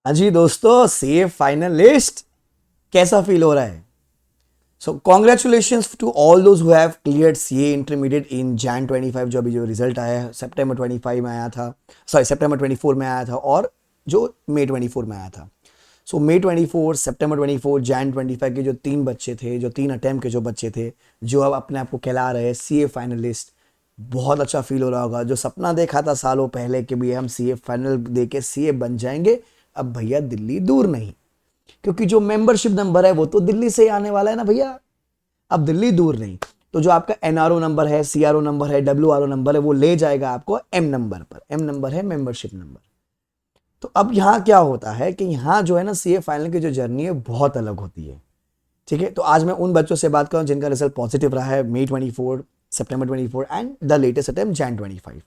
हाँ जी दोस्तों, CA finalist कैसा फील हो रहा है? So congratulations to all those who have cleared CA intermediate in Jan 25। जो अभी जो रिजल्ट आया है सितंबर 25 में आया था, सॉरी सितंबर 24 में आया था, और जो मई 24 में आया था। सो मई 24, सितंबर 24, जैन 25 के जो 3 बच्चे थे, जो 3 अटेम्प्ट के जो बच्चे थे, जो अब अपने आप को कहला रहे हैं सीए फाइनलिस्ट, बहुत अच्छा फील हो रहा होगा। जो सपना देखा था सालों पहले कि भैया हम सीए फाइनल दे के सीए बन जाएंगे, अब भैया दिल्ली दूर नहीं, क्योंकि जो मेंबरशिप नंबर है वो तो दिल्ली से ही आने वाला है ना भैया। अब दिल्ली दूर नहीं, तो जो आपका एनआरओ नंबर है, सीआरओ नंबर है, डब्ल्यूआरओ नंबर है, वो ले जाएगा आपको एम नंबर पर। एम नंबर है मेंबरशिप नंबर। तो अब यहाँ क्या होता है कि यहाँ जो है ना सीए फाइनल की जो जर्नी है बहुत अलग होती है। ठीक है, तो आज मैं उन बच्चों से बात करूँ जिनका रिजल्ट पॉजिटिव रहा है मई 24, सितंबर 24 and the latest attempt Jain 25।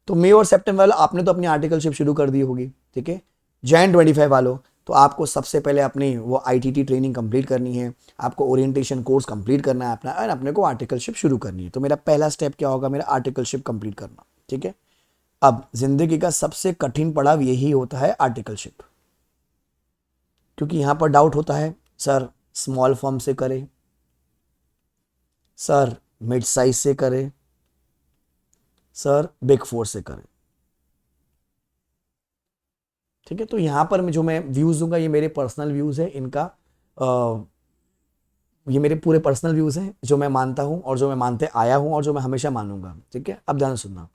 तो मई और सितंबर वाला आपने तो अपनी आर्टिकलशिप शुरू कर दी होगी। ठीक है, जैन 25 वालों, तो आपको सबसे पहले अपनी वो आईटीटी ट्रेनिंग कंप्लीट करनी है, आपको ओरिएंटेशन कोर्स कंप्लीट करना है अपना, और अपने को आर्टिकलशिप शुरू करनी है। तो मेरा पहला स्टेप क्या होगा? मेरा आर्टिकलशिप कंप्लीट करना। ठीक है, अब जिंदगी का सबसे कठिन पड़ाव यही होता है आर्टिकलशिप, क्योंकि यहां पर डाउट होता है, सर स्मॉल फॉर्म से करें, सर मिड साइज से करें, सर बिग फोर से करें। ठीक है, तो यहां पर जो मैं व्यूज दूंगा ये मेरे पर्सनल व्यूज है इनका। ये मेरे पूरे पर्सनल व्यूज हैं जो मैं मानता हूं और जो मैं मानते आया हूं और जो मैं हमेशा मानूंगा। ठीक है, अब ध्यान सुनना।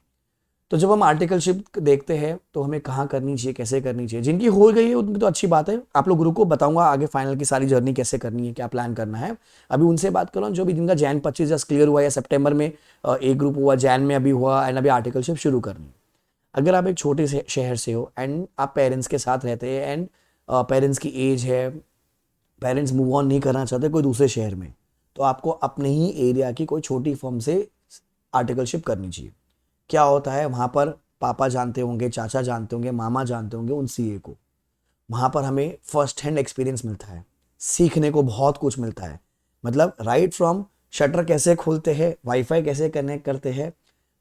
तो जब हम आर्टिकलशिप देखते हैं तो हमें कहाँ करनी चाहिए, कैसे करनी चाहिए। जिनकी हो गई है उनकी तो अच्छी बात है, आप लोग ग्रुप को बताऊंगा आगे फाइनल की सारी जर्नी कैसे करनी है, क्या प्लान करना है। अभी उनसे बात करो जो भी जिनका जैन 25 जस्ट क्लियर हुआ, या सितंबर में एक ग्रुप हुआ, जैन में अभी हुआ, एंड अभी आर्टिकलशिप शुरू करनी है। अगर आप एक छोटे से शहर से हो एंड आप पेरेंट्स के साथ रहते हैं, एंड पेरेंट्स की एज है, पेरेंट्स मूव ऑन नहीं करना चाहते कोई दूसरे शहर में, तो आपको अपने ही एरिया की कोई छोटी फर्म से आर्टिकलशिप करनी चाहिए। क्या होता है वहाँ पर, पापा जानते होंगे, चाचा जानते होंगे, मामा जानते होंगे उन सीए को। वहाँ पर हमें फर्स्ट हैंड एक्सपीरियंस मिलता है, सीखने को बहुत कुछ मिलता है। मतलब राइट फ्रॉम शटर कैसे खोलते हैं, वाईफाई कैसे कनेक्ट करते हैं,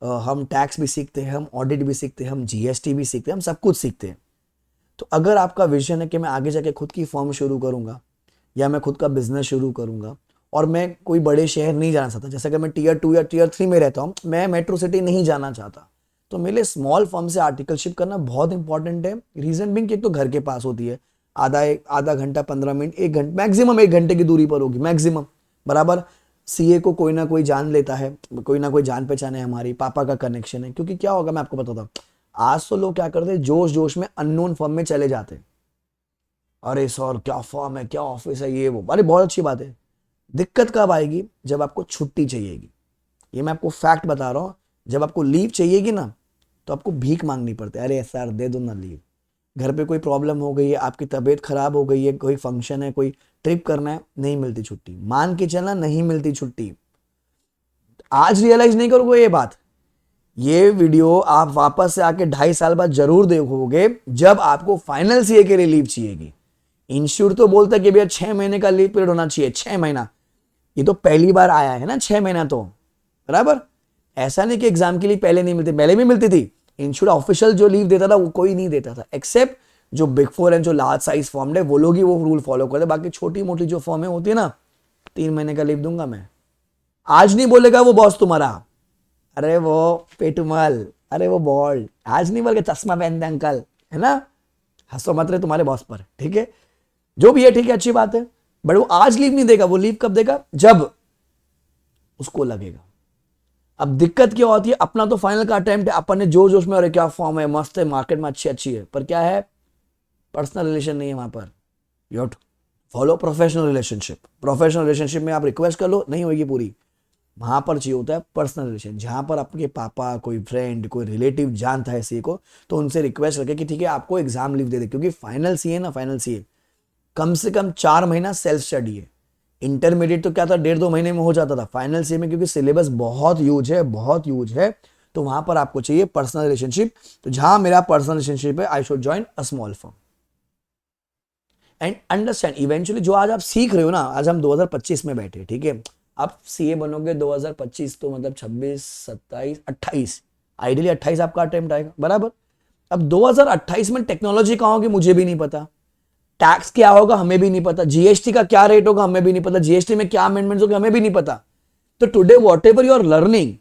हम टैक्स भी सीखते हैं, हम ऑडिट भी सीखते हैं, हम जीएसटी भी सीखते हैं, हम सब कुछ सीखते हैं। तो अगर आपका विजन है कि मैं आगे जाके खुद की फर्म शुरू करूंगा, या मैं खुद का बिजनेस शुरू करूंगा, और मैं कोई बड़े शहर नहीं जाना चाहता, जैसे कि मैं टीयर 2 या टीयर 3 में रहता हूँ, मैं मेट्रो सिटी नहीं जाना चाहता, तो मेरे लिए स्मॉल फर्म से आर्टिकलशिप करना बहुत इंपॉर्टेंट है। रीजन बिंग कि एक तो घर के पास होती है, आधा घंटा 15 मिनट, 1 घंटा, मैक्सिमम 1 घंटे की दूरी पर होगी, मैक्सिमम। बराबर, सीए को कोई ना कोई जान लेता है, कोई ना कोई जान पहचान है, हमारी पापा का कनेक्शन है। क्योंकि क्या होगा मैं आपको बताता हूँ, आज तो लोग क्या करते हैं, जोश जोश में अननोन फर्म में चले जाते हैं। अरे सर क्या फर्म है, क्या ऑफिस है, ये वो, अरे बहुत अच्छी बात है। दिक्कत कब आएगी? जब आपको छुट्टी चाहिएगी। ये मैं आपको फैक्ट बता रहा हूँ, जब आपको लीव चाहिएगी ना, तो आपको भीख मांगनी पड़ती है, अरे सर दे दो ना लीव। घर पे कोई प्रॉब्लम हो गई है, आपकी तबीयत खराब हो गई है, कोई फंक्शन है, कोई ट्रिप करना है, नहीं मिलती छुट्टी। मान के चलना, नहीं मिलती छुट्टी। आज रियलाइज नहीं करोगे ये बात, ये वीडियो आप वापस से आके 2.5 साल बाद जरूर देखोगे, जब आपको फाइनल सीए के लिए लीव चाहिएगी। इंश्योर तो बोलता है कि भैया 6 महीने का लीव पीरियड होना चाहिए, 6 महीना। ये तो पहली बार आया है ना 6 महीना, तो बराबर। ऐसा नहीं कि एग्जाम के लिए पहले नहीं मिलती, पहले भी मिलती थी। इंश्योर ऑफिशियल जो लीव देता था वो कोई नहीं देता था, एक्सेप्ट जो बिग फोर एंड जो लार्ज साइज फॉर्म है वो लोग ही वो रूल फॉलो करते। बाकी छोटी मोटी जो फॉर्में होती है ना, 3 महीने का लीव दूंगा मैं। आज नहीं बोलेगा वो बॉस तुम्हारा, अरे वो पेटुमल, अरे वो बॉल्ड, आज नहीं बोलेगा चश्मा पहनते अंकल, है ना। हंसो मत रहे तुम्हारे बॉस पर, ठीक है, जो भी है ठीक है, अच्छी बात है। बट वो आज लीव नहीं देगा, वो लीव कब देगा? जब उसको लगेगा। अब दिक्कत क्या होती है, अपना तो फाइनल का अटेम्प्ट है, अपन ने जोश जोश में, अरे क्या फॉर्म है, मस्त है, मार्केट में अच्छी अच्छी है, पर क्या है, पर्सनल रिलेशन नहीं है वहां पर। You have to follow professional relationship. Professional relationship में आप रिक्वेस्ट कर लो, नहीं होगी पूरी। वहां पर चाहिए होता है पर्सनल रिलेशन, जहां पर आपके पापा, कोई फ्रेंड, कोई रिलेटिव जानता है सी को, तो उनसे रिक्वेस्ट करके कि ठीक है आपको एग्जाम लीव दे दे। क्योंकि फाइनल सी है ना, फाइनल सी है कम से कम 4 महीना सेल्फ स्टडी है। इंटरमीडिएट तो क्या था, 1.5-2 महीने में हो जाता था। फाइनल सी में क्योंकि सिलेबस बहुत यूज है, बहुत यूज है, तो वहां पर आपको चाहिए पर्सनल रिलेशनशिप। तो जहां मेरा पर्सनल रिलेशनशिप है, I should join a small firm and understand eventually जो आज आप सीख रहे हो ना। आज हम 2025 में बैठे, ठीक है, आप सीए बनोगे 2025, तो मतलब 26, 27, 28, आइडियली 28 आपका अटेम्प्ट आएगा, बराबर। अब 2028 में टेक्नोलॉजी कहाँ होगी मुझे भी नहीं पता, टैक्स क्या होगा हमें भी नहीं पता, जीएसटी का क्या रेट होगा हमें भी नहीं पता, जीएसटी में क्या अमेंडमेंट्स होगा हमें भी नहीं पता। तो today whatever you are learning,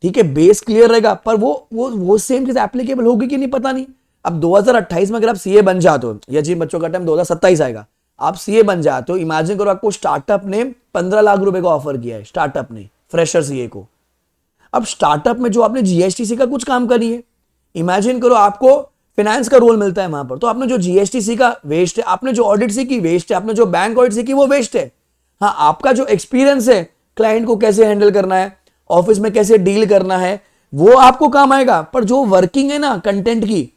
ठीक है, बेस क्लियर रहेगा, पर वो सेम चीज एप्लीकेबल होगी कि नहीं पता नहीं। अब 2028 में अगर आप सीए बन जाते हो, या जिन बच्चों का टाइम 2027 आएगा, आप सीए बन जाते हो, इमेजिन करो आपको स्टार्टअप ने 15 लाख रुपए का ऑफर किया है, स्टार्टअप ने फ्रेशर सीए को। अब स्टार्टअप में जो आपने जीएसटी का कुछ काम करी है, इमेजिन करो आपको फाइनेंस का रोल मिलता है वहां पर, तो आपने जो जीएसटी सीखा वेस्ट है, आपने जो ऑडिट सीखी वेस्ट है, आपने जो बैंक ऑडिट सीखी वो वेस्ट है। हाँ, आपका जो एक्सपीरियंस है क्लाइंट को कैसे हैंडल करना है, ऑफिस में कैसे डील करना है, वो आपको काम आएगा, पर जो वर्किंग है ना कंटेंट की,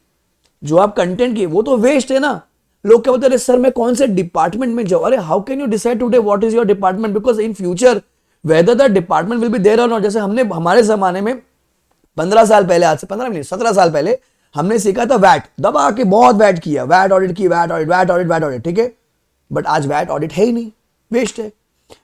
जो आप कंटेंट की, वो तो वेस्ट है ना। लोग क्या बोलते हैं, सर मैं कौन से डिपार्टमेंट में जाऊं? अरे how can you decide today what is your department, because in future whether the department will be there और नॉट। जैसे हमने हमारे जमाने में 15 साल पहले, आज से 15 नहीं 17 साल पहले हमने सीखा था वैट, दबा के बहुत वैट किया, वैट ऑडिट की, VAT audit, VAT audit, VAT audit, ठीक है। बट आज वैट ऑडिट है ही नहीं, वेस्ट है।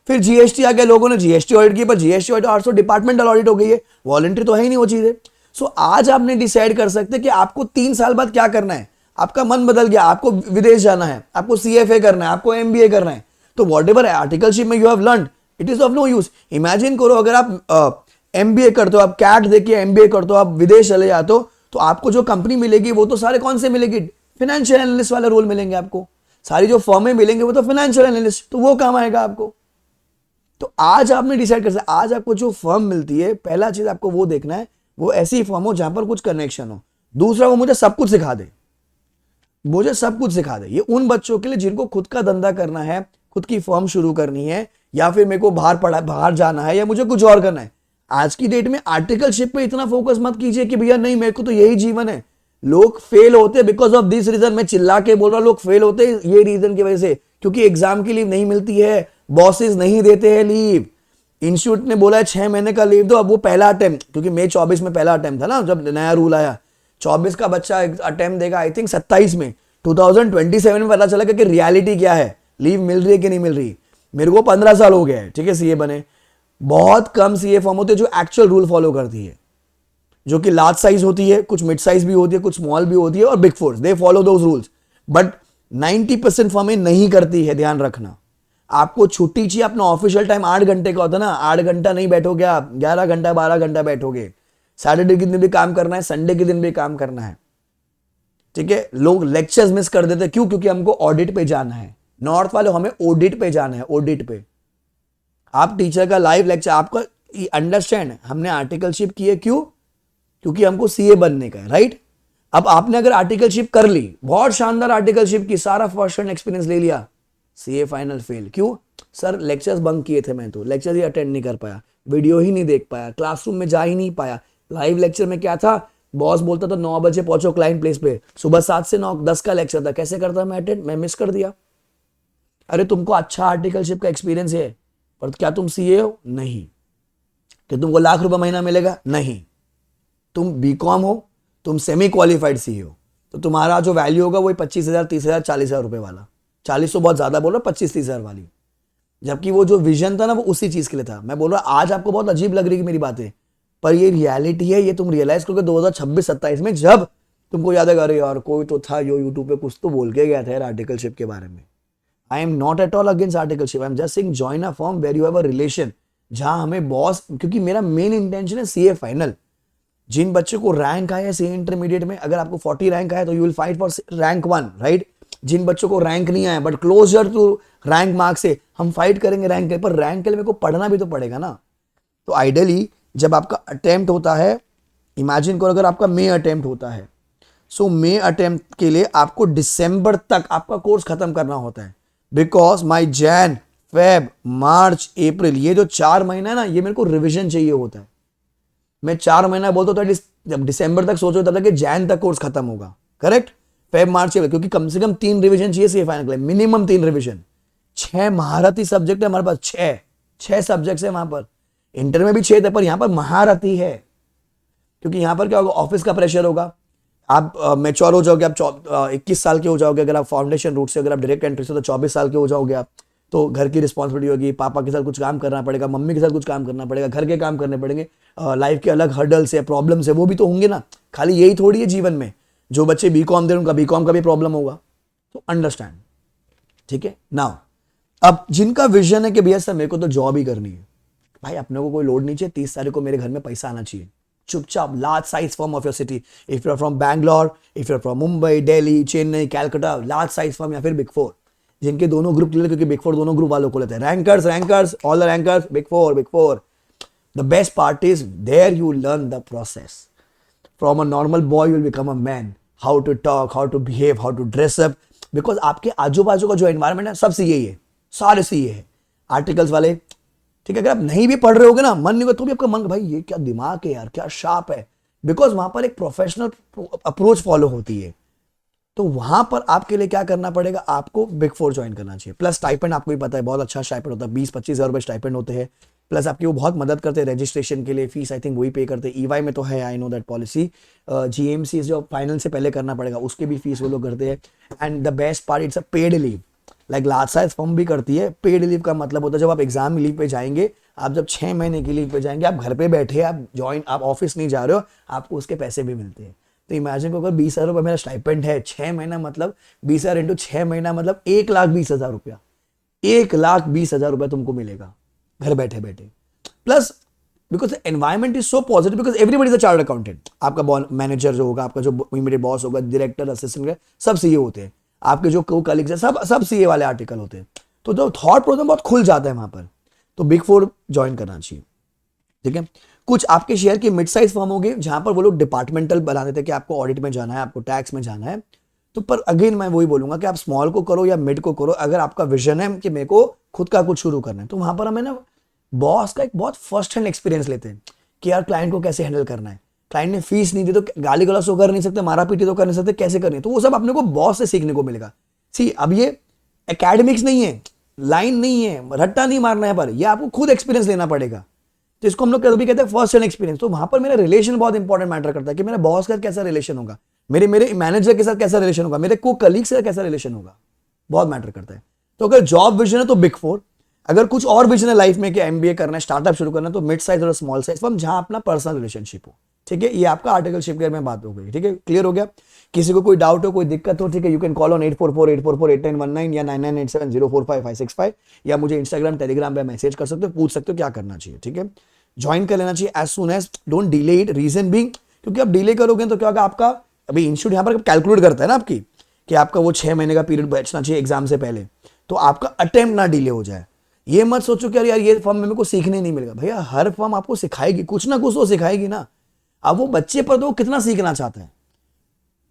फिर जीएसटी आ गया, लोगों ने जीएसटी ऑडिट की, पर जीएसटी ऑडिट 800 डिपार्टमेंटल ऑडिट हो गई है, वॉलंटरी तो है ही नहीं वो चीजें। सो आज आपने डिसाइड कर सकते कि आपको 3 साल बाद क्या करना है। आपका मन बदल गया, आपको विदेश जाना है, आपको सीएफए करना है, आपको एमबीए करना है, तो वॉट एवर आर्टिकलशिप में you have learn, it is of no use. Imagine करो अगर आप एमबीए करते हो, आप कैट देखिए एमबीए करते हो, आप विदेश चले जाते हो, तो आपको जो कंपनी मिलेगी वो तो सारे कौन से मिलेगी, फाइनेंशियल एनालिस्ट वाले रोल मिलेंगे आपको। सारी जो फर्में मिलेंगे वो तो फाइनेंशियल एनालिस्ट, तो वो काम आएगा आपको। तो आज आपने डिसाइड कर सकते, आज आपको जो फर्म मिलती है, पहला चीज आपको वो देखना है वो ऐसी फर्म हो जहां पर कुछ कनेक्शन हो। दूसरा, वो मुझे सब कुछ सिखा दे, मुझे सब कुछ सिखा दे। ये उन बच्चों के लिए जिनको खुद का धंधा करना है, खुद की फर्म शुरू करनी है, या फिर मेरे को बाहर जाना है, या मुझे कुछ और करना है। आज की डेट में आर्टिकलशिप पे इतना फोकस मत कीजिए कि भैया नहीं मेरे को तो यही जीवन है। लोग फेल होते हैं बिकॉज ऑफ दिस रीजन। मैं चिल्ला के बोल रहा हूं, लोग फेल होते हैं ये रीजन की वजह से, क्योंकि एग्जाम की लीव नहीं मिलती है, बॉसेस नहीं देते हैं लीव। इंस्टीट्यूट ने बोला है 6 महीने का लीव दो। अब वो पहला अटेम्प्ट, क्योंकि मई 24 में पहला अटेम्प्ट था ना, जब नया रूल आया, 24 का बच्चा अटेम्प्ट देगा, आई थिंक 27 में, 2027 में पता चला कि रियलिटी क्या है, लीव मिल रही है कि नहीं मिल रही। मेरे को 15 साल हो गया है, ठीक है, सीए बने। बहुत कम सीए फर्म होते हैं जो एक्चुअल रूल फॉलो करती है, जो कि लार्ज साइज होती है, कुछ मिड साइज भी होती है, कुछ स्मॉल भी होती है, और big force they follow those rules. But 90% फर्में नहीं करती है, ध्यान रखना। आपको छुट्टी चाहिए, अपना ऑफिशियल टाइम 8 घंटे का होता है ना, 8 घंटा नहीं बैठोगे आप, 11 घंटा 12 घंटा बैठोगे। सैटरडे के दिन भी काम करना है, संडे के दिन भी काम करना है, ठीक है। लोग लेक्चर्स मिस कर देते, क्यों? क्योंकि हमको ऑडिट पे जाना है। नॉर्थ वाले हमें ऑडिट पे जाना है, ऑडिट पे। आप टीचर का लाइव लेक्चर, आपका अंडरस्टैंड, हमने आर्टिकलशिप की है, क्यों? क्योंकि हमको सीए बनने का है, राइट। अब आपने अगर आर्टिकलशिप कर ली, बहुत शानदार आर्टिकलशिप की, सारा फर्स्ट हैंड एक्सपीरियंस ले लिया, सीए फाइनल फेल, क्यों? सर लेक्चर्स बंक किए थे, मैं तो लेक्चर ही अटेंड नहीं कर पाया, वीडियो ही नहीं देख पाया, क्लासरूम में जा ही नहीं पाया। लाइव लेक्चर में क्या था, बॉस बोलता था 9 बजे पहुंचो क्लाइंट प्लेस पे, सुबह 7 से 9 10 का लेक्चर था, कैसे करता मैं अटेंड? मैं मिस कर दिया। अरे तुमको अच्छा आर्टिकलशिप का एक्सपीरियंस है, पर क्या तुम सीए हो? नहीं। कि तुमको लाख रुपए महीना मिलेगा? नहीं। तुम बीकॉम हो, तुम सेमी क्वालिफाइड सीए हो, तो तुम्हारा जो वैल्यू होगा वही 25,000 30,000 40,000 रुपए वाला। 40 तो बहुत ज्यादा बोल रहा, 25-30,000 वाली। जबकि वो जो विजन था ना, वो उसी चीज के लिए था। मैं बोल रहा आज आपको बहुत अजीब लग रही है मेरी बातें, पर ये रियलिटी है, ये तुम रियलाइज करोगे 2026-27 में, जब तुमको याद है, अरे यार कोई तो था जो यूट्यूब पे कुछ तो बोल के गया था यार आर्टिकलशिप के बारे में। I am not at all against articleship, I am just saying join a firm where you have a relation, जहां हमें बॉस, क्योंकि मेरा मेन इंटेंशन है सीए फाइनल। जिन बच्चों को रैंक आया है सीए इंटरमीडिएट में, अगर आपको 40 रैंक आया तो you will fight for rank 1, right. जिन बच्चों को रैंक नहीं आया but closer to rank marks से, हम फाइट करेंगे रैंक के, पर रैंक के लिए मेरे को पढ़ना भी तो पड़ेगा ना। तो आइडियली जब आपका अटेम्प्ट होता है, इमेजिन करो अगर आपका मई अटेम्प्ट होता है, सो मई अटेम्प्ट के लिए आपको दिसंबर तक आपका कोर्स खत्म करना होता है, because my Jan Feb March April, ये जो 4 महीना है ना, ये मेरे को रिविजन चाहिए होता है। मैं 4 महीना बोलता हूँ, जब दिसंबर तक सोचो तब तक कि जैन तक कोर्स खत्म होगा, करेक्ट। फेब मार्च अप्रैल, क्योंकि कम से कम 3 रिविजन चाहिए सीए फाइनल के लिए, मिनिमम 3 रिविजन। 6 महारथी सब्जेक्ट है हमारे पास, 6 सब्जेक्ट है वहां पर। इंटर में भी 6 थे, पर यहां पर महारथी है, क्योंकि यहां पर क्या होगा, ऑफिस का प्रेशर होगा, आप मैच्योर हो जाओगे, आप 21 साल के हो जाओगे, अगर आप फाउंडेशन रूट से, अगर आप डायरेक्ट एंट्री से तो 24 साल के हो जाओगे आप। तो घर की रिस्पॉन्सिबिलिटी होगी, पापा के साथ कुछ काम करना पड़ेगा, मम्मी के साथ कुछ काम करना पड़ेगा, घर के काम करने पड़ेंगे, लाइफ के अलग हर्डल्स है, प्रॉब्लम्स है, वो भी तो होंगे ना। खाली यही थोड़ी है जीवन में, जो बच्चे बीकॉम दे रहे उनका बीकॉम का भी प्रॉब्लम होगा। तो अंडरस्टैंड, ठीक है नाउ, अब जिनका विजन है कि भैया सर मेरे को तो जॉब ही करनी है, भाई अपने को कोई लोड नहीं चाहिए, 30 तारीख को मेरे घर में पैसा आना चाहिए, चुपचाप large size firm of your city, if you are from Bangalore, if you are from Mumbai, Delhi, Chennai, Calcutta, large size firm या फिर बिग फोर, जिनके दोनों ग्रुप ले, क्योंकि बिग फोर दोनों ग्रुप वालों को लेते हैं, rankers, all the rankers, big four. The best part is there you learn the process from a normal boy will become a man, how to talk, how to behave, how to dress up, because आपके आजू बाजू का जो environment है सब CA ही है, सारे CA है, आर्टिकल्स वाले, ठीक है। अगर आप नहीं भी पढ़ रहे होगे ना, मन नहीं होगा तो भी आपका मन भाई ये क्या दिमाग है यार, क्या शार्प है, बिकॉज वहां पर एक प्रोफेशनल अप्रोच फॉलो होती है। तो वहां पर आपके लिए क्या करना पड़ेगा, आपको बिग फोर ज्वाइन करना चाहिए। प्लस स्टाइपेंड आपको भी पता है बहुत अच्छा स्टाइपेंड होता है, 20-25 हज़ार रुपए स्टाइपेंड होते हैं। प्लस आपकी वो बहुत मदद करते हैं रजिस्ट्रेशन के लिए, फीस आई थिंक वही पे करते हैं, ईवाई में तो है, I know that policy, GMC जो फाइनल से पहले करना पड़ेगा उसके भी फीस वो लोग करते हैं। And the best part it's a paid leave, like large size firm भी करती है। पेड लीव का मतलब होता है जब आप एग्जाम लीव पे जाएंगे, आप जब 6 महीने की लीव पे जाएंगे, आप घर पे बैठे, आप ऑफिस नहीं जा रहे हो, आपको उसके पैसे भी मिलते हैं। तो इमेजिन को, अगर 20,000 रुपये मेरा स्टाइपेंड है 6 महीना, मतलब 20,000 इंटू 6 महीना मतलब 1,20,000 रुपया, 1,20,000 रुपया तुमको मिलेगा घर बैठे बैठे। Plus because environment is so positive, because everybody is a chartered accountant, आपका मैनेजर जो होगा, आपका जो इमीडिएट बॉस होगा, डायरेक्टर, असिस्टेंट, सब सीए होते हैं, आपके जो को कलीग्स है सब सीए वाले आर्टिकल होते हैं। तो जो थॉट प्रोसेस बहुत खुल जाता है वहां पर, तो बिग फोर ज्वाइन करना चाहिए, ठीक है। कुछ आपके शेयर की मिड साइज फर्म होगी जहां पर वो लोग डिपार्टमेंटल बना देते हैं कि आपको ऑडिट में जाना है, आपको टैक्स में जाना है। तो पर अगेन मैं वही बोलूंगा कि आप स्मॉल को करो या मिड को करो, अगर आपका विजन है कि मेरे को खुद का कुछ शुरू करना है, तो वहां पर हमें ना बॉस का एक बहुत फर्स्ट हैंड एक्सपीरियंस लेते हैं कि यार क्लाइंट को कैसे हैंडल करना है, क्लाइंट ने फीस नहीं दी तो गाली गलौज तो कर नहीं सकते, मारा पीटी तो कर नहीं सकते, कैसे करनी है, तो वो सब अपने को बॉस से सीखने को मिलेगा। सी अब ये एकेडमिक्स नहीं है, लाइन नहीं है, रट्टा नहीं मारना है, पर ये आपको खुद एक्सपीरियंस लेना पड़ेगा, जिसको हम लोग कभी कहते हैं फर्स्ट हैंड एक्सपीरियंस। तो वहां पर मेरा रिलेशन बहुत इंपॉर्टेंट मैटर करता है कि मेरा बॉस का कैसा रिलेशन होगा, मेरे मैनेजर के साथ कैसा रिलेशन होगा, मेरे को कलीग से कैसा रिलेशन होगा, बहुत मैटर करता है। तो अगर जॉब विजन है तो बिग फोर, अगर कुछ और विजन है लाइफ में कि एमबीए करना है, स्टार्टअप शुरू करना है, तो मिड साइज और स्मॉल साइज फर्म जहां अपना पर्सनल रिलेशनशिप हो, ठीक है। ये आपका आर्टिकलशिप के में बात हो गई, ठीक है, क्लियर हो गया। किसी को कोई डाउट हो, कोई दिक्कत हो, ठीक है, यू कैन कॉल ऑन 844-844-8919 या 9987-045-565, या मुझे इंस्टाग्राम टेलीग्राम पे मैसेज कर सकते हो, पूछ सकते हो क्या करना चाहिए, ठीक है। ज्वाइन कर लेना चाहिए as soon as, don't delay it, reason being क्योंकि आप डिले करोगे तो क्या होगा, आपका अभी इंस्टीट्यूट यहाँ पर कैलकुलेट करता है ना आपकी कि आपका वो 6 महीने का पीरियड बचना चाहिए एग्जाम से पहले, तो आपका अटेम्प्ट ना डिले हो जाए। ये मत सोचो कि यार ये फर्म में मेरे को सीखने नहीं मिलेगा, भैया हर फर्म आपको सिखाएगी, कुछ ना कुछ तो सिखाएगी ना। अब वो बच्चे पर तो वो कितना सीखना चाहता है,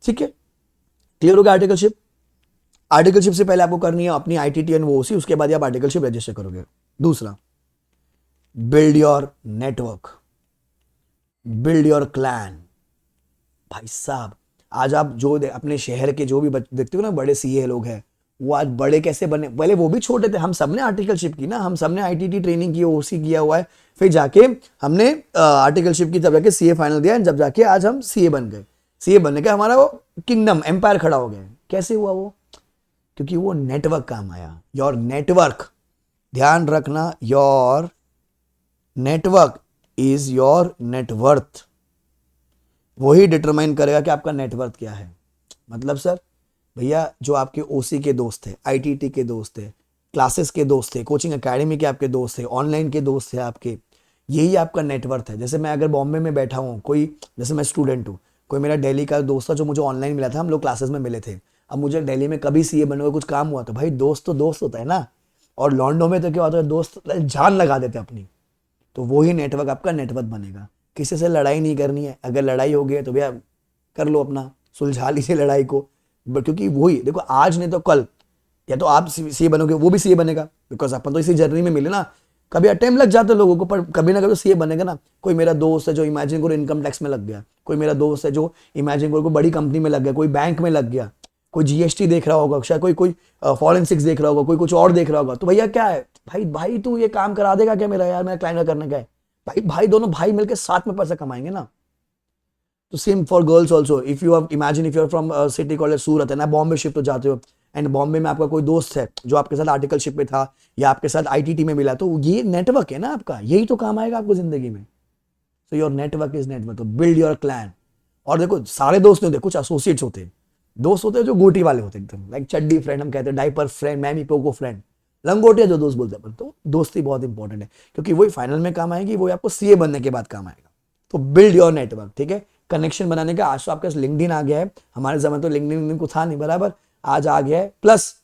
ठीक है। क्लियर हो गया आर्टिकलशिप। आर्टिकलशिप से पहले आपको करनी है अपनी आईटीटी एंड ओसी, उसके बाद आप आर्टिकलशिप रजिस्टर करोगे। दूसरा, build your network, build your clan. भाई साहब आज आप जो अपने शहर के जो भी देखते हो ना बड़े सीए लोग हैं, वो आज बड़े कैसे बने, पहले वो भी छोटे थे, हम सबने आर्टिकलशिप की ना, हम सबने आईटीटी ट्रेनिंग की, ओसी किया हुआ है, फिर जाके हमने आर्टिकलशिप की, तब जाके सीए फाइनल दिया, जब जाके आज हम सीए बन गए। सीए बनने का हमारा वो किंगडम एम्पायर खड़ा हो गया। कैसे हुआ वो, क्योंकि वो नेटवर्क काम आया। योर नेटवर्क, ध्यान रखना, your network is your net worth. वही डिटरमाइन करेगा कि आपका नेटवर्थ क्या है। मतलब सर भैया जो आपके ओसी के दोस्त थे, आईटीटी के दोस्त थे, क्लासेस के दोस्त थे, कोचिंग एकेडमी के आपके दोस्त थे, ऑनलाइन के दोस्त थे आपके, यही आपका नेटवर्थ है। जैसे मैं अगर बॉम्बे में बैठा हूँ, कोई जैसे मैं स्टूडेंट हूँ, कोई मेरा दिल्ली का दोस्त था जो मुझे ऑनलाइन मिला था, हम लोग क्लासेस में मिले थे, अब मुझे दिल्ली में कभी सीए बनने का कुछ काम हुआ तो भाई दोस्त तो दोस्त होता है ना। और लॉन्डो में तो क्या होता है, दोस्त जान लगा देते अपनी। तो वही नेटवर्क आपका नेटवर्क बनेगा। किसी से लड़ाई नहीं करनी है, अगर लड़ाई हो गई है तो भैया कर लो, अपना सुलझा लीजिए लड़ाई को, क्योंकि वही देखो आज नहीं तो कल या तो आप सीए बनोगे, वो भी सीए बनेगा, बिकॉज अपन तो इसी जर्नी में मिले ना। कभी अटेम्प्ट लग जाते लोगों को, पर कभी ना कभी तो सीए बनेगा ना। कोई मेरा दोस्त है जो इमेजिन करो इनकम टैक्स में लग गया, कोई मेरा दोस्त है जो इमेजिन करो बड़ी कंपनी में लग गया, कोई बैंक में लग गया, कोई जीएसटी देख रहा होगा, शायद कोई फॉरेंसिक्स देख रहा होगा, कोई कुछ और देख रहा होगा। तो भैया क्या है, भाई तू ये काम करा देगा क्या मेरा, यार मेरा क्लाइंट का करने का है, भाई दोनों भाई मिलकर साथ में पैसा कमाएंगे ना। तो same for girls also, if you imagine if you are from city college Surat है ना, बॉम्बे शिफ्ट हो जाते हो एंड बॉम्बे में आपका कोई दोस्त है जो आपके साथ आर्टिकलशिप में था या आपके साथ आईटीटी में मिला, तो ये नेटवर्क है ना आपका, यही तो काम आएगा आपको जिंदगी में। So your network is network, तो बिल्ड योर क्लैन। और देखो सारे दोस्त नहीं होते, कुछ एसोसिएट्स होते हैं, दोस्त होते हैं जो गोटी वाले होते हैं एकदम, लाइक चड्डी फ्रेंड हम कहते हैं, डाइपर फ्रेंड, मैमी पोको फ्रेंड, लंगोटिया जो दोस्त बोलते हैं अपन। तो दोस्ती बहुत इंपॉर्टेंट है, क्योंकि वही फाइनल में काम आएगी, वही आपको सीए बनने के बाद काम आएगा। तो बिल्ड योर नेटवर्क, ठीक है, कनेक्शन बनाने का। आज तो आपके पास लिंक्डइन आ गया है, हमारे समय तो लिंक्डइन को था नहीं बराबर, आज आ गया है। प्लस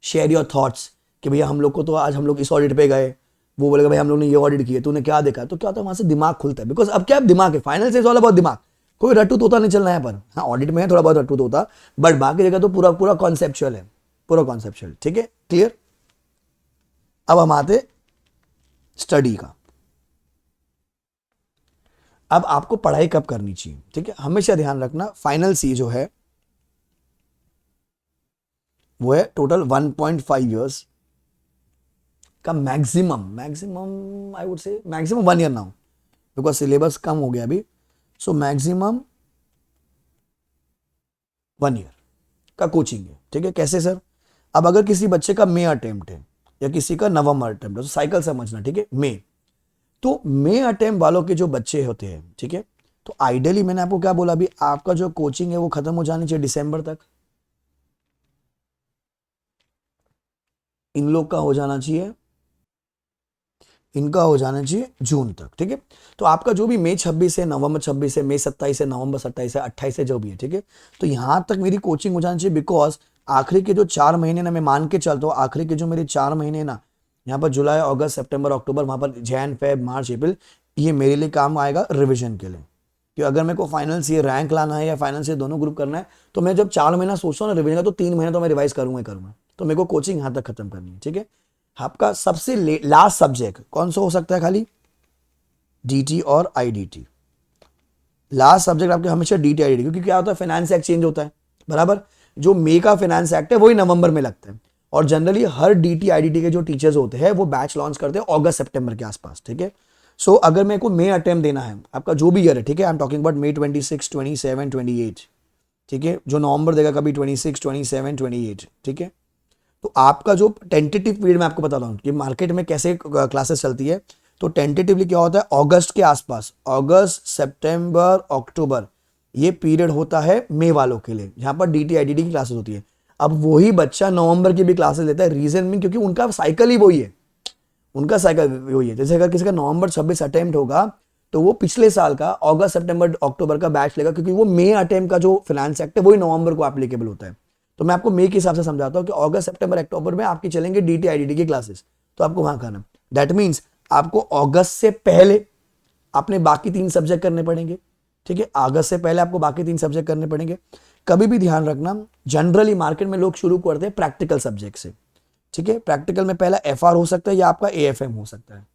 शेयर योर थॉट्स कि भैया हम लोग को तो आज हम लोग इस ऑडिट पे गए, वो बोलेगा भाई हम लोग ने ये ऑडिट किया, तूने क्या देखा, तो क्या होता है वहां से दिमाग खुलता है। बिकॉज अब क्या दिमाग है, फाइनल से ऑल अबाउट दिमाग, कोई रट्टू तोता नहीं चलना है पर, हाँ ऑडिट में है थोड़ा बहुत रट्टू तोता, बट बाकी जगह तो पूरा पूरा कॉन्सेप्चुअल है, पूरा कॉन्सेप्चुअल, ठीक है, क्लियर। अब हम आते स्टडी का। अब आपको पढ़ाई कब करनी चाहिए, ठीक है, हमेशा ध्यान रखना, फाइनल सी जो है वो है टोटल 1.5 ईयर्स का maximum, maximum I would say maximum 1 year now, because syllabus कम हो गया अभी। सो मैक्सिमम 1 ईयर का कोचिंग है, ठीक है। कैसे सर? अब अगर किसी बच्चे का मे अटेम्प्ट है या किसी का नवंबर अटेम्प्ट है, तो साइकिल समझना, ठीक है। मे, तो मे अटेम्प्ट वालों के जो बच्चे होते हैं, ठीक है, तो आइडियली मैंने आपको क्या बोला अभी, आपका जो कोचिंग है वो खत्म हो जानी चाहिए दिसंबर तक, इन लोग का हो जाना चाहिए, इनका हो जाना चाहिए जून तक, ठीक है। तो आपका जो भी मई 26 है, नवंबर 26 है, मई 27 है, नवंबर 27 है, 28 है, जो भी है, ठीक है। तो यहां तक मेरी कोचिंग हो जानी चाहिए, बिकॉज आखिरी के जो 4 महीने ना, मैं मान के चलता हूँ आखिरी के जो मेरे 4 महीने ना, यहाँ पर जुलाई अगस्त सितंबर अक्टूबर, वहां पर जैन फेब मार्च अप्रैल, ये मेरे लिए काम आएगा रिविजन के लिए। कि अगर मेरे को फाइनल से रैंक लाना है या फाइनल से दोनों ग्रुप करना है, तो मैं जब 4 महीना सोचता हूँ ना रिविजन का, तो 3 महीने तो मैं रिवाइज करूंगा ही करूंगा। तो मेरे को कोचिंग यहाँ तक खत्म करनी है, ठीक है। आपका सबसे लास्ट सब्जेक्ट कौन सा हो सकता है? खाली डीटी और आईडीटी। लास्ट सब्जेक्ट आपके हमेशा डीटी आईडीटी, क्योंकि क्या होता है फाइनेंस एक्ट चेंज होता है बराबर। जो मई का फाइनेंस एक्ट है वही नवंबर में लगता है, और जनरली हर डीटी आईडीटी के जो टीचर्स होते हैं वो बैच लॉन्च करते हैं अगस्त सितंबर के आसपास, ठीक है। सो अगर मेरे को मे अटेम्प्ट देना है, आपका जो भी ईयर है, ठीक है, आई एम टॉकिंग अबाउट मे 26, 27, 28, ठीक है, जो नवंबर देगा कभी 26, 27, 28, ठीक है। तो आपका जो टेंटेटिव पीरियड में आपको बता रहा हूँ कि मार्केट में कैसे क्लासेस चलती है, तो टेंटेटिवली क्या होता है अगस्त के आसपास, अगस्त सितंबर अक्टूबर, ये पीरियड होता है मई वालों के लिए, जहां पर डीटी आईडीटी की क्लासेस होती है। अब वही बच्चा नवंबर की भी क्लासेस लेता है, रीजन में क्योंकि उनका साइकिल ही वही है, उनका साइकिल वही है। जैसे अगर किसी का नवंबर 26 अटेम्प्ट होगा, तो वो पिछले साल का अगस्त सितंबर अक्टूबर का बैच लेगा, क्योंकि वो मई अटेम्प्ट का जो फाइनेंस एक्ट है वही नवंबर को एप्लीकेबल होता है। तो मैं आपको मई के हिसाब से समझाता हूँ कि अगस्त सितंबर अक्टूबर में आपकी चलेंगे डीटी आईडीटी की क्लासेस, तो आपको वहां करना। दैट मीन्स आपको अगस्त से पहले अपने बाकी 3 सब्जेक्ट करने पड़ेंगे, ठीक है। अगस्त से पहले आपको बाकी 3 सब्जेक्ट करने पड़ेंगे। कभी भी ध्यान रखना, जनरली मार्केट में लोग शुरू करते हैं प्रैक्टिकल सब्जेक्ट से, ठीक है। प्रैक्टिकल में पहला एफआर हो सकता है या आपका एएफएम हो सकता है,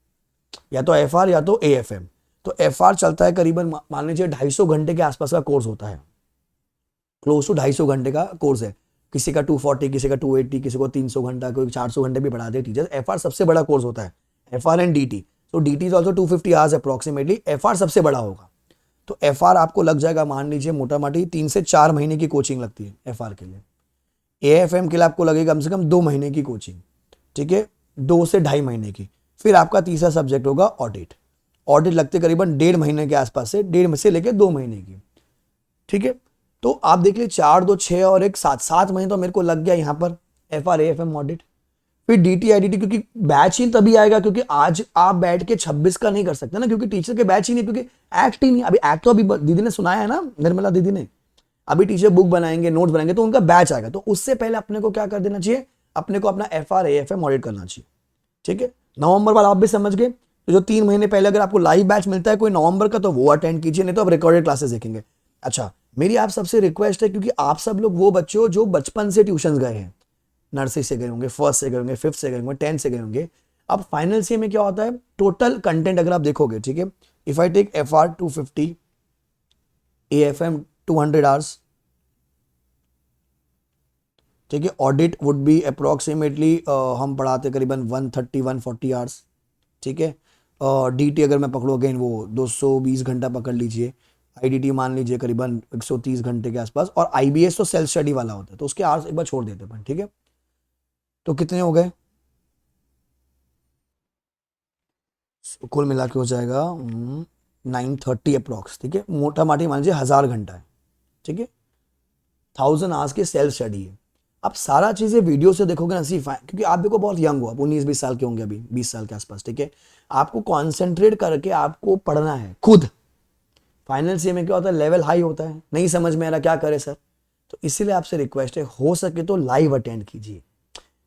या तो एफआर या तो एएफएम। तो एफआर चलता है करीबन मान लीजिए 250 घंटे के आसपास का कोर्स होता है, क्लोज टू 250 घंटे का कोर्स है। किसी का 240, किसी का 280, किसी को 300 घंटा, कोई 400 घंटे भी बढ़ा दे टीचर्स। एफआर सबसे बड़ा कोर्स होता है, एफआर एंड डीटी। तो DT is also 250 hours approximately, FR सबसे बड़ा होगा। तो एफआर आपको लग जाएगा, मान लीजिए मोटा मोटी 3 से 4 महीने की कोचिंग लगती है एफआर के लिए। एएफएम के लिए आपको लगेगा कम से कम 2 महीने की कोचिंग, ठीक है, 2 से 2.5 महीने की। फिर आपका तीसरा सब्जेक्ट होगा ऑडिट। ऑडिट लगते करीबन 1.5 महीने के आसपास से, 1.5 से लेकर 2 महीने की, ठीक है। तो आप देख लीजिए 4, 2, 6 और 1, 7 महीने तो मेरे को लग गया यहाँ पर एफआर एएफएम ऑडिट। फिर डीटी आईडीटी, क्योंकि बैच ही तभी आएगा, क्योंकि आज आप बैठ के 26 का नहीं कर सकते ना, क्योंकि टीचर के बैच ही नहीं, क्योंकि एक्ट ही नहीं। अभी एक्ट तो अभी दीदी ने सुनाया है ना, निर्मला दीदी ने, अभी टीचर बुक बनाएंगे, नोट बनाएंगे, तो उनका बैच आएगा। तो उससे पहले अपने को क्या कर देना चाहिए, अपने को अपना एफआर एएफएम ऑडिट करना चाहिए, ठीक है। नवंबर वाला आप भी समझ गए। तो जो 3 महीने पहले अगर आपको लाइव बैच मिलता है कोई नवंबर का, तो वो अटेंड कीजिए, नहीं तो आप रिकॉर्डेड क्लासेस देखेंगे। अच्छा, मेरी आप सबसे रिक्वेस्ट है, क्योंकि आप सब लोग वो बच्चे हो जो बचपन से ट्यूशन गए हैं, नर्सरी से गए होंगे, फर्स्ट से गए होंगे, फिफ्थ से गए होंगे, 10th से गए होंगे। अब फाइनल सी में क्या होता है, टोटल कंटेंट अगर आप देखोगे, ठीक है, if I take FR 250, AFM 200 hours, ठीक है, ऑडिट वुड बी अप्रोक्सीमेटली हम पढ़ाते करीबन 130, 140 आवर्स, ठीक है। डीटी अगर मैं पकड़ू अगेन वो 220 घंटा पकड़ लीजिए, आईडीटी मान लीजिए करीबन 130 घंटे के आसपास, और आईबीएस तो सेल्फ स्टडी वाला होता है, तो उसके आवर्स एक बार छोड़ देते हैं, ठीक है। तो कितने हो गए? कुल मिला के हो जाएगा 930 अप्रोक्स, ठीक है, मोटा माटी मान लीजिए 1000 घंटा है, ठीक है। 1000 आवर्स की सेल्फ स्टडी है। आप सारा चीज़ें वीडियो से देखोगे ना, सिर्फ क्योंकि आप देखो बहुत यंग हो, आप 19-20 साल के होंगे अभी, 20 साल के आसपास, ठीक है। आपको कॉन्सेंट्रेट करके आपको पढ़ना है खुद। फाइनल सी में क्या होता है, लेवल हाई होता है, नहीं समझ में आ रहा क्या करे सर, तो इसीलिए आपसे रिक्वेस्ट है, हो सके तो लाइव अटेंड कीजिए।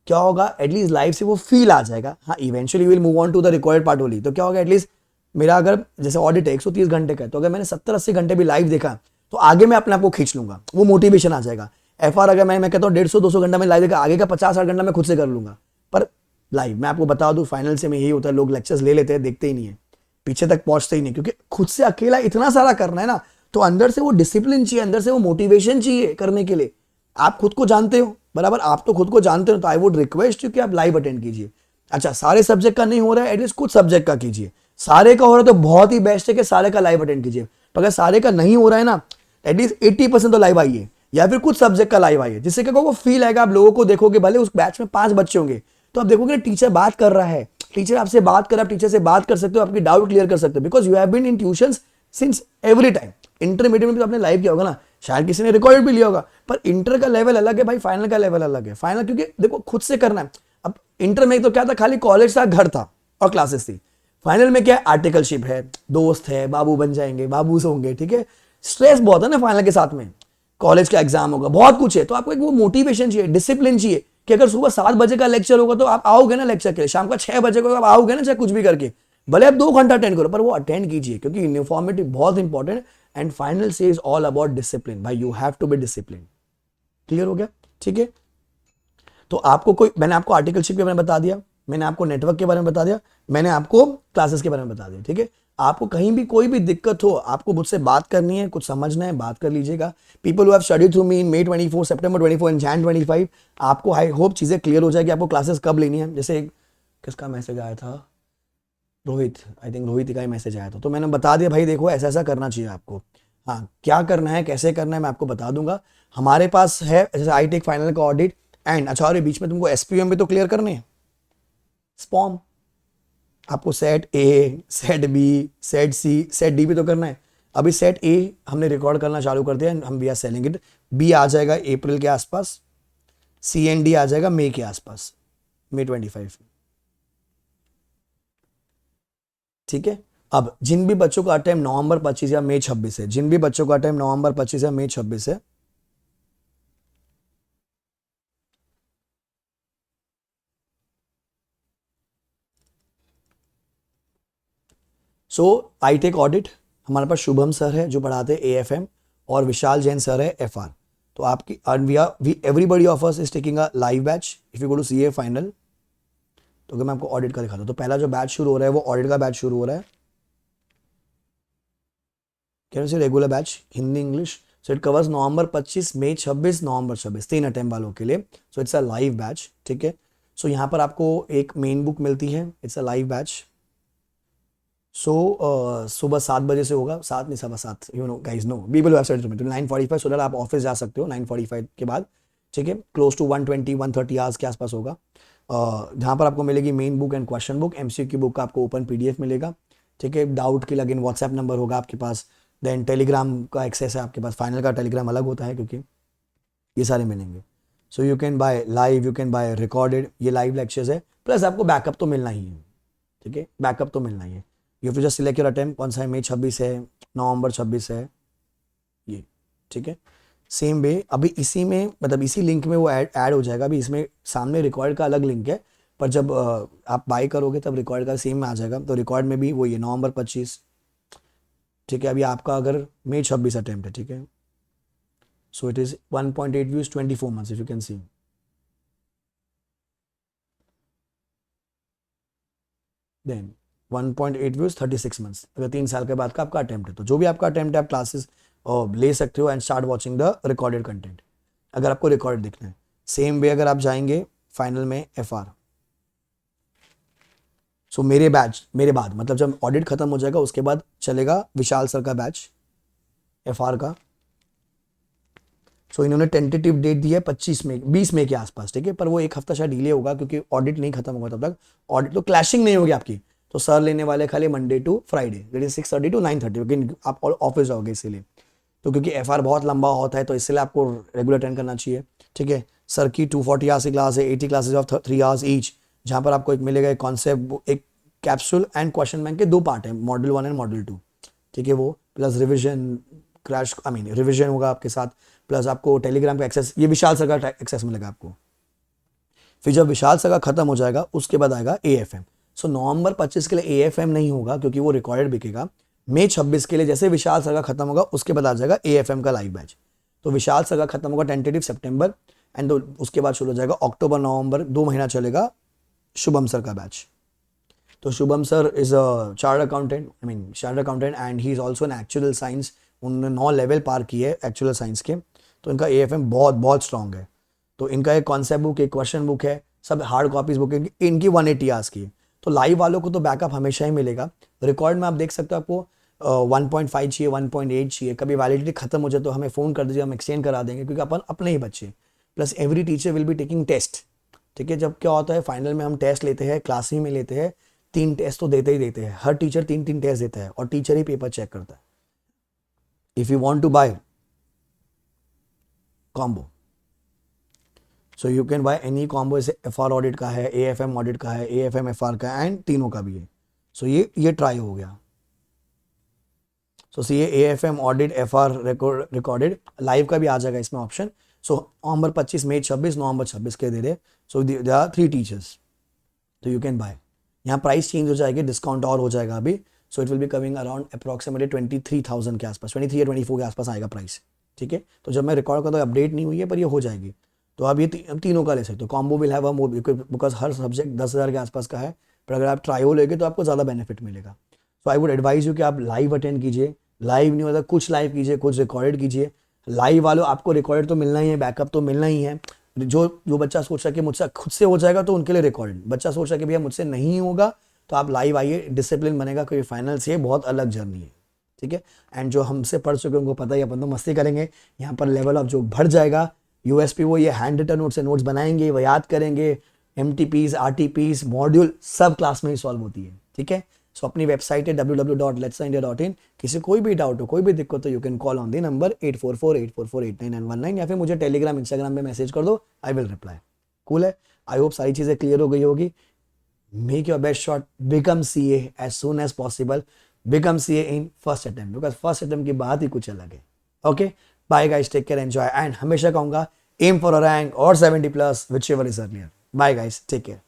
क्या होगा, एटलीस्ट लाइव से वो फील आ जाएगा। हाँ, eventually will move on to the required part only. तो क्या होगा, एटलीस्ट मेरा अगर जैसे ऑडिट है 130 घंटे का है, तो अगर मैंने 70-80 घंटे भी लाइव देखा तो आगे मैं अपने आप को खींच लूंगा, वो मोटिवेशन आ जाएगा। एफआर अगर मैं कहता हूँ 150-200 घंटा में लाइव देखा, आगे का 50-60 घंटा मैं खुद से कर लूंगा। पर लाइव मैं आपको बता दूं, फाइनल से में यही होता है, लोग लेक्चर्स ले लेते हैं, देखते ही नहीं है, पीछे तक पहुंचते ही नहीं, क्योंकि खुद से अकेला इतना सारा करना है ना, तो अंदर से वो डिसिप्लिन चाहिए, अंदर से वो मोटिवेशन चाहिए करने के लिए। आप खुद को जानते हो बराबर, आप तो खुद को जानते हो, तो आई वुड रिक्वेस्ट यू कि आप लाइव अटेंड कीजिए। अच्छा, सारे सब्जेक्ट का नहीं हो रहा है, एटलीस्ट कुछ सब्जेक्ट का कीजिए। सारे का हो रहा है तो बहुत ही बेस्ट है कि सारे का लाइव अटेंड कीजिए। अगर सारे का नहीं हो रहा है ना, एटलीस्ट 80% तो लाइव आइए, या फिर कुछ सब्जेक्ट का लाइव आइए, जिससे क्या वो फील आएगा। आप लोगों को देखोगे, भले उस बैच में 5 बच्चे होंगे, तो आप देखोगे टीचर बात कर रहा है, टीचर आपसे बात कर रहा है, आप टीचर से बात कर सकते हो, आपकी डाउट क्लियर कर सकते हो, because you have been in tuitions since every time. Intermediate में भी तो आपने लाइव किया होगा ना, शायद किसी ने रिकॉर्ड भी लिया होगा, पर इंटर का लेवल अलग है भाई, फाइनल का लेवल अलग है। फाइनल क्योंकि देखो खुद से करना है। अब इंटर में तो क्या था, खाली कॉलेज था, घर था और क्लासेस थी। फाइनल में क्या है, आर्टिकलशिप है, दोस्त है, बाबू बन जाएंगे, बाबूस होंगे, ठीक है। स्ट्रेस बहुत है ना फाइनल के साथ में, कॉलेज का एग्जाम होगा, बहुत कुछ है, तो आपको एक वो मोटिवेशन चाहिए, डिसिप्लिन चाहिए कि अगर सुबह 7 बजे का लेक्चर होगा तो आप आओगे ना लेक्चर के लिए, शाम का 6 बजे को आप आओगे ना, चाहे कुछ भी करके, भले आप 2 घंटा अटेंड करो, पर वो अटेंड कीजिए, क्योंकि यूनिफॉर्मिटी बहुत इंपॉर्टेंट। एंड फाइनल से इज ऑल अबाउट डिसिप्लिन भाई, you have to be discipline. Clear हो गया, ठीक है। तो आपको कोई, मैंने आपको आर्टिकलशिप के बारे में बता दिया, मैंने आपको नेटवर्क के बारे में बता दिया, मैंने आपको क्लासेस के बारे में बता दिया, ठीक है। आपको कहीं भी कोई भी दिक्कत हो, आपको मुझसे बात करनी है, कुछ समझना है, बात कर लीजिएगा। People who have studied through me in May 24, September 24 and Jan 25, आपको आई होप चीज़ें क्लियर हो जाएगी, आपको क्लासेस कब लेनी है। जैसे किसका मैसेज आया था, रोहित, आई थिंक रोहित का ही मैसेज आया था, तो मैंने बता दिया भाई देखो ऐसा ऐसा करना चाहिए आपको। हाँ, क्या करना है, कैसे करना है, मैं आपको बता दूंगा। हमारे पास है जैसे आई टेक फाइनल का ऑडिट एंड, अच्छा और बीच में तुमको एसपीएम भी तो क्लियर करने हैं, स्पॉम, आपको set A, set B, set C, set D भी तो करना है। अभी सेट ए हमने रिकॉर्ड करना चालू कर दिया, हम वी आर सेलिंग इट। बी आ जाएगा अप्रैल के आसपास, सी एंड डी आ जाएगा मई के आसपास, May 25, ठीक है। अब जिन भी बच्चों का टाइम नवंबर 25 या मई 26 है, जिन भी बच्चों का टाइम नवंबर 25 या मई 26 है, सो आई टेक ऑडिट, हमारे पास शुभम सर है जो पढ़ाते हैं एएफएम, और विशाल जैन सर है एफआर। तो आपकी everybody of us is taking a live batch if you go to CA final. तो अगर मैं आपको ऑडिट का दिखाता हूँ, तो पहला जो बैच शुरू हो रहा है वो ऑडिट का बैच शुरू हो रहा है, कैन से regular batch Hindi English. So it covers November 25, मई 26, नवंबर 26, 3 अटेम्प्ट वालों के लिए। So it's a live batch, ठीक है। सो यहाँ पर आपको एक मेन बुक मिलती है, it's a live batch. So सुबह 7 बजे से होगा, 7 नहीं 7:15, you know guys no, we will website में, तो 9:45 सो दैट आप ऑफिस जा सकते हो 9:45 के बाद, ठीक है। क्लोज टू 120-130 आवर्स के आसपास होगा, जहाँ पर आपको मिलेगी main book and question book. MCQ book का आपको ओपन पीडीएफ मिलेगा, ठीक है। डाउट के लगे व्हाट्सएप नंबर होगा आपके पास, देन टेलीग्राम का एक्सेस है आपके पास, फाइनल का टेलीग्राम अलग होता है क्योंकि ये सारे मिलेंगे। सो you can bye live, you can bye recorded, ये लाइव लेक्चर्स है, प्लस आपको बैकअप तो मिलना ही है, ठीक है, बैकअप तो मिलना ही है। You to just select your attempt, कौन सा है, मई 26 है, नवंबर 26 है, ये, ठीक है। सेम वे अभी इसी में, मतलब इसी लिंक में वो ऐड हो जाएगा। अभी इसमें सामने रिकॉर्ड का अलग लिंक है, पर जब आप बाय करोगे तब रिकॉर्ड का सेम में आ जाएगा। तो रिकॉर्ड में भी वो ये नवंबर 25, ठीक है। अभी आपका अगर मई 26 अटेम्प्ट है, ठीक है। So it is 1.8 views 24 months, if you can see, then 1.8 views 36 months, अगर 3 साल के बाद का आपका अटेम्प्ट है। तो जो भी आपका अटेम्प्ट है आप क्लासेस ले सकते हो and start watching the recorded content, अगर आपको रिकॉर्ड देखना है। सेम वे अगर आप जाएंगे फाइनल में एफआर, सो मेरे बैच, मेरे बाद मतलब जब ऑडिट खत्म हो जाएगा उसके बाद चलेगा विशाल सर का बैच एफआर का। सो इन्होंने टेंटेटिव डेट दी है 25 मई, 20 मई के आसपास, ठीक है। पर वो एक हफ्ता शायद डिले होगा क्योंकि ऑडिट नहीं खत्म होगा तब तक। ऑडिट तो क्लैशिंग नहीं होगी आपकी, तो सर लेने वाले खाली Monday to Friday, that is 6:30 to 9:30, आप ऑफिस जाओगे इसीलिए, तो क्योंकि FR बहुत लंबा होता है तो इसलिए आपको रेगुलर अटेंड करना चाहिए, ठीक है। सर की 240 आवर्स की क्लास है, 80 क्लासेज ऑफ 3 आवर्स ईच, जहाँ पर आपको एक मिलेगा एक कॉन्सेप्ट, एक कैप्सूल एंड क्वेश्चन बैंक के 2 पार्ट है, मॉड्यूल 1 एंड मॉड्यूल 2, ठीक है। वो प्लस रिविजन क्रैश रिविजन होगा आपके साथ, प्लस आपको टेलीग्राम का एक्सेस, ये विशाल सर का एक्सेस मिलेगा आपको। फिर जब विशाल सर का खत्म हो जाएगा उसके बाद आएगा AFM। सो नवंबर 25 के लिए AFM नहीं होगा क्योंकि वो रिकॉर्डेड बिकेगा। मई 26 के लिए जैसे विशाल सर का खत्म होगा उसके बाद आ जाएगा AFM का लाइव बैच। तो विशाल सर का खत्म होगा टेंटेटिव सितंबर एंड उसके बाद शुरू हो जाएगा अक्टूबर नवंबर, 2 महीना चलेगा शुभम सर का बैच। तो Shubham sir is a chartered accountant, chartered accountant and he is also in actual science. उन्होंने 9 लेवल पार किए एक्चुअल साइंस के, तो इनका AFM बहुत बहुत स्ट्रांग है। तो इनका एक कॉन्सेप्ट बुक, एक क्वेश्चन बुक है, सब हार्ड कॉपीज बुक है इनकी 180 आवर्स की। तो लाइव वालों को तो बैकअप हमेशा ही मिलेगा। रिकॉर्ड में आप देख सकते हो आपको 1.5 चाहिए, 1.8 चाहिए, कभी वैलिडिटी खत्म हो जाए तो हमें फ़ोन कर दीजिए, हम एक्सचेंज करा देंगे क्योंकि अपन अपने ही बच्चे। Plus every teacher will be taking test, ठीक है। जब क्या होता है फाइनल में हम टेस्ट लेते हैं, क्लास ही में लेते हैं, 3 टेस्ट तो देते ही देते हैं, हर टीचर 3 टेस्ट देता है और टीचर ही पेपर चेक करता है। If you want to buy combo, so you can buy any combo. जैसे FR ऑडिट का है, AFM ऑडिट का है, AFM FR का है एंड तीनों का भी है। सो ये ट्राई हो गया। सो ये AFM audit FR recorded live का भी आ जाएगा इसमें ऑप्शन। सो नवंबर 25, मई 26, नवंबर 26 के दे दे। सो दे आर 3 टीचर्स, तो यू कैन बाय। यहाँ प्राइस चेंज हो जाएगी, डिस्काउंट और हो जाएगा अभी। So it will be coming around approximately 23,000 के आसपास, 23 या 24 के आसपास आएगा प्राइस, ठीक है। तो जब मैं रिकॉर्ड करता हूँ अपडेट नहीं हुई है पर ये हो जाएगी। तो आप ये तीनों का ले सकते हो। Combo will have a more because her subject 10,000 के आसपास का है, पर अगर आप ट्रायो लेंगे तो आपको ज़्यादा बेनिफिट मिलेगा। सो आई वुड एडवाइज यू कि आप लाइव अटेंड कीजिए। लाइव नहीं होता कुछ लाइव कीजिए, कुछ रिकॉर्डेड कीजिए। लाइव वालों आपको रिकॉर्डेड तो मिलना ही है, बैकअप तो मिलना ही है। जो बच्चा सोच रहा है कि मुझसे खुद से हो जाएगा तो उनके लिए रिकॉर्डेड, बच्चा सोच रहा है कि भैया मुझसे नहीं होगा तो आप लाइव आइए, डिसिप्लिन बनेगा, क्योंकि फाइनल से बहुत अलग जर्नी है, ठीक है। एंड जो हमसे पढ़ चुके उनको पता ही, अपन तो मस्ती करेंगे यहाँ पर, लेवल ऑफ जो बढ़ जाएगा। USP वो ये हैंड रिटन नोट से नोट्स बनाएंगे, वो याद करेंगे, MTPs RTPs मॉड्यूल सब क्लास में ही सॉल्व होती है, ठीक है। सो अपनी वेबसाइट है www.letsindia.in। किसी कोई भी डाउट हो, कोई भी दिक्कत हो, you can call on the number 8448448919 या फिर मुझे टेलीग्राम इंस्टाग्राम पे मैसेज कर दो, आई विल रिप्लाई। कूल है। आई होप सारी चीज़ें क्लियर हो गई होगी। Make your best shot, become CA as soon as possible, become CA in first attempt, because first attempt की बात ही कुछ अलग है। Okay, bye guys, take care, enjoy, and हमेशा कहूंगा एम फॉर अ रैंक और 70+ whichever is earlier. Bye guys, take care.